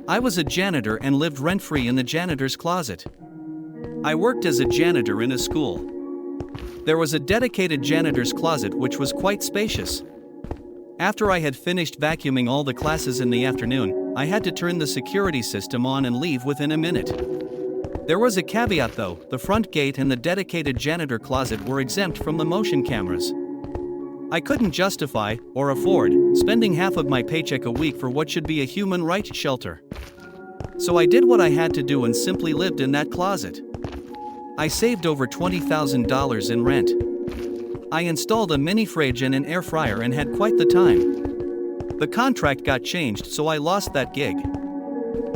I was a janitor and lived rent-free in the janitor's closet. I worked as a janitor in a school. There was a dedicated janitor's closet which was quite spacious. After I had finished vacuuming all the classes in the afternoon, I had to turn the security system on and leave within a minute. There was a caveat though: the front gate and the dedicated janitor closet were exempt from the motion cameras. I couldn't justify, or afford, spending half of my paycheck a week for what should be a human rights shelter. So I did what I had to do and simply lived in that closet. I saved over $20,000 in rent. I installed a mini fridge and an air fryer and had quite the time. The contract got changed, so I lost that gig.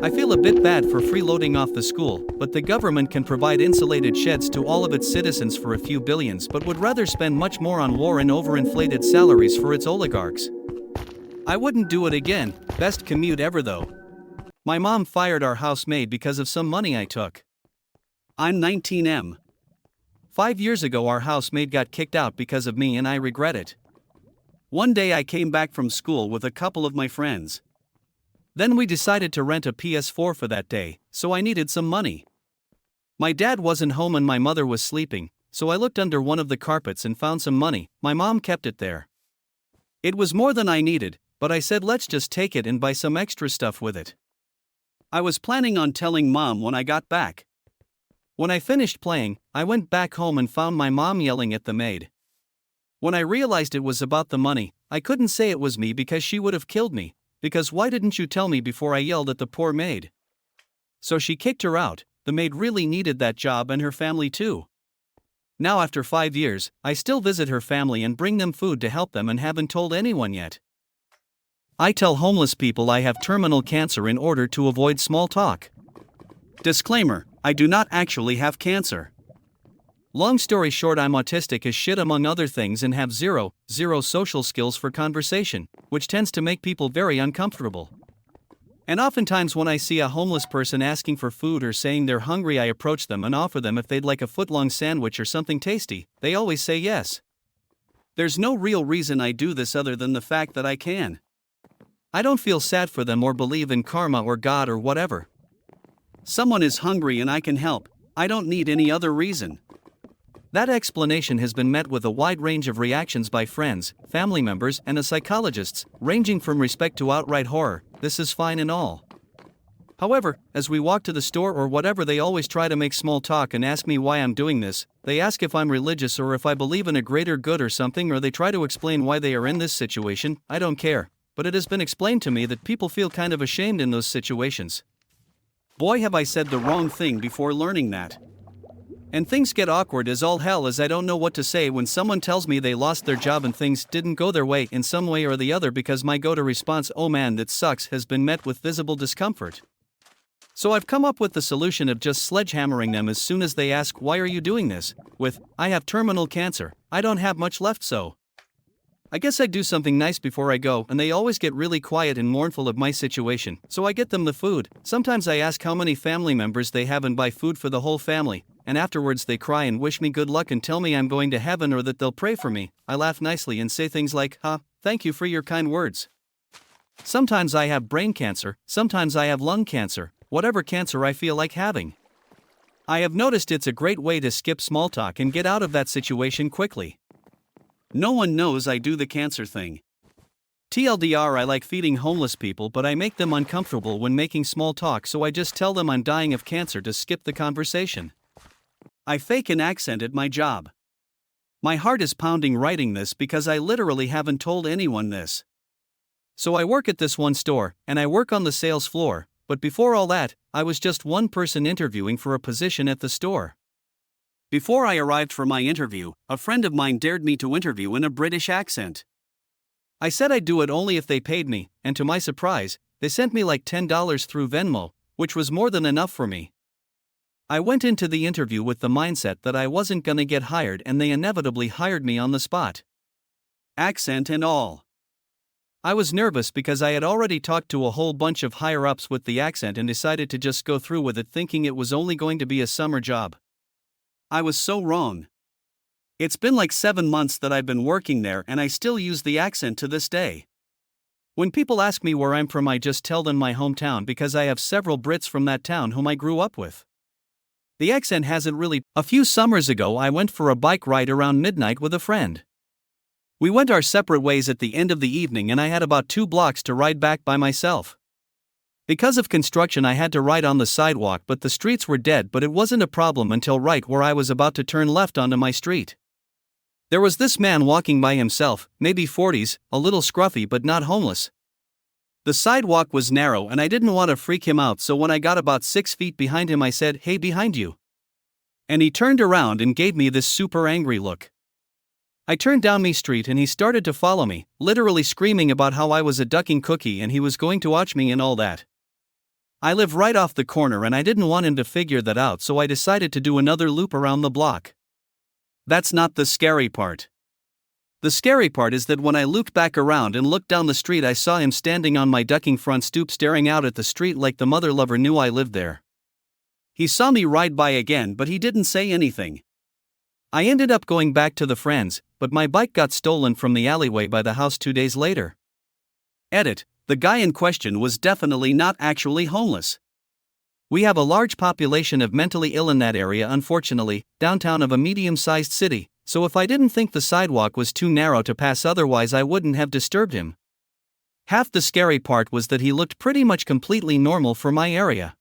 I feel a bit bad for freeloading off the school, but the government can provide insulated sheds to all of its citizens for a few billions, but would rather spend much more on war and overinflated salaries for its oligarchs. I wouldn't do it again. Best commute ever though. My mom fired our housemaid because of some money I took. I'm 19M. 5 years ago our housemaid got kicked out because of me and I regret it. One day I came back from school with a couple of my friends. Then we decided to rent a PS4 for that day, so I needed some money. My dad wasn't home and my mother was sleeping, so I looked under one of the carpets and found some money. My mom kept it there. It was more than I needed, but I said let's just take it and buy some extra stuff with it. I was planning on telling mom when I got back. When I finished playing, I went back home and found my mom yelling at the maid. When I realized it was about the money, I couldn't say it was me because she would have killed me, because why didn't you tell me before I yelled at the poor maid? So she kicked her out. The maid really needed that job and her family too. Now after 5 years, I still visit her family and bring them food to help them and haven't told anyone yet. I tell homeless people I have terminal cancer in order to avoid small talk. Disclaimer: I do not actually have cancer. Long story short, I'm autistic as shit among other things and have zero social skills for conversation, which tends to make people very uncomfortable. And oftentimes when I see a homeless person asking for food or saying they're hungry, I approach them and offer them if they'd like a foot-long sandwich or something tasty. They always say yes. There's no real reason I do this other than the fact that I can. I don't feel sad for them or believe in karma or God or whatever. Someone is hungry and I can help. I don't need any other reason. That explanation has been met with a wide range of reactions by friends, family members, and psychologists, ranging from respect to outright horror. This is fine and all. However, as we walk to the store or whatever, they always try to make small talk and ask me why I'm doing this. They ask if I'm religious or if I believe in a greater good or something, or they try to explain why they are in this situation. I don't care, but it has been explained to me that people feel kind of ashamed in those situations. Boy, have I said the wrong thing before learning that. And things get awkward as all hell, as I don't know what to say when someone tells me they lost their job and things didn't go their way in some way or the other, because my go-to response, "Oh man, that sucks," has been met with visible discomfort. So I've come up with the solution of just sledgehammering them as soon as they ask, "Why are you doing this?" with, "I have terminal cancer, I don't have much left, so I guess I'd do something nice before I go," and they always get really quiet and mournful of my situation, so I get them the food. Sometimes I ask how many family members they have and buy food for the whole family, and afterwards they cry and wish me good luck and tell me I'm going to heaven or that they'll pray for me. I laugh nicely and say things like, thank you for your kind words. Sometimes I have brain cancer, sometimes I have lung cancer, whatever cancer I feel like having. I have noticed it's a great way to skip small talk and get out of that situation quickly. No one knows I do the cancer thing. TLDR, I like feeding homeless people, but I make them uncomfortable when making small talk, so I just tell them I'm dying of cancer to skip the conversation. I fake an accent at my job. My heart is pounding writing this because I literally haven't told anyone this. So I work at this one store, and I work on the sales floor, but before all that, I was just one person interviewing for a position at the store. Before I arrived for my interview, a friend of mine dared me to interview in a British accent. I said I'd do it only if they paid me, and to my surprise, they sent me like $10 through Venmo, which was more than enough for me. I went into the interview with the mindset that I wasn't gonna get hired, and they inevitably hired me on the spot. Accent and all. I was nervous because I had already talked to a whole bunch of higher-ups with the accent and decided to just go through with it, thinking it was only going to be a summer job. I was so wrong. It's been like 7 months that I've been working there and I still use the accent to this day. When people ask me where I'm from, I just tell them my hometown because I have several Brits from that town whom I grew up with. The accent hasn't really. A few summers ago, I went for a bike ride around midnight with a friend. We went our separate ways at the end of the evening, and I had about 2 blocks to ride back by myself. Because of construction, I had to ride on the sidewalk, but the streets were dead, but it wasn't a problem until right where I was about to turn left onto my street. There was this man walking by himself, maybe 40s, a little scruffy but not homeless. The sidewalk was narrow and I didn't want to freak him out, so when I got about 6 feet behind him I said, "Hey, behind you." And he turned around and gave me this super angry look. I turned down my street and he started to follow me, literally screaming about how I was a ducking cookie and he was going to watch me and all that. I live right off the corner and I didn't want him to figure that out, so I decided to do another loop around the block. That's not the scary part. The scary part is that when I looped back around and looked down the street, I saw him standing on my ducking front stoop staring out at the street like the mother lover knew I lived there. He saw me ride by again, but he didn't say anything. I ended up going back to the friends, but my bike got stolen from the alleyway by the house 2 days later. Edit: the guy in question was definitely not actually homeless. We have a large population of mentally ill in that area, unfortunately, downtown of a medium-sized city, so if I didn't think the sidewalk was too narrow to pass otherwise, I wouldn't have disturbed him. Half the scary part was that he looked pretty much completely normal for my area.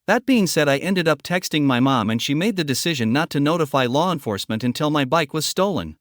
That being said, I ended up texting my mom and she made the decision not to notify law enforcement until my bike was stolen.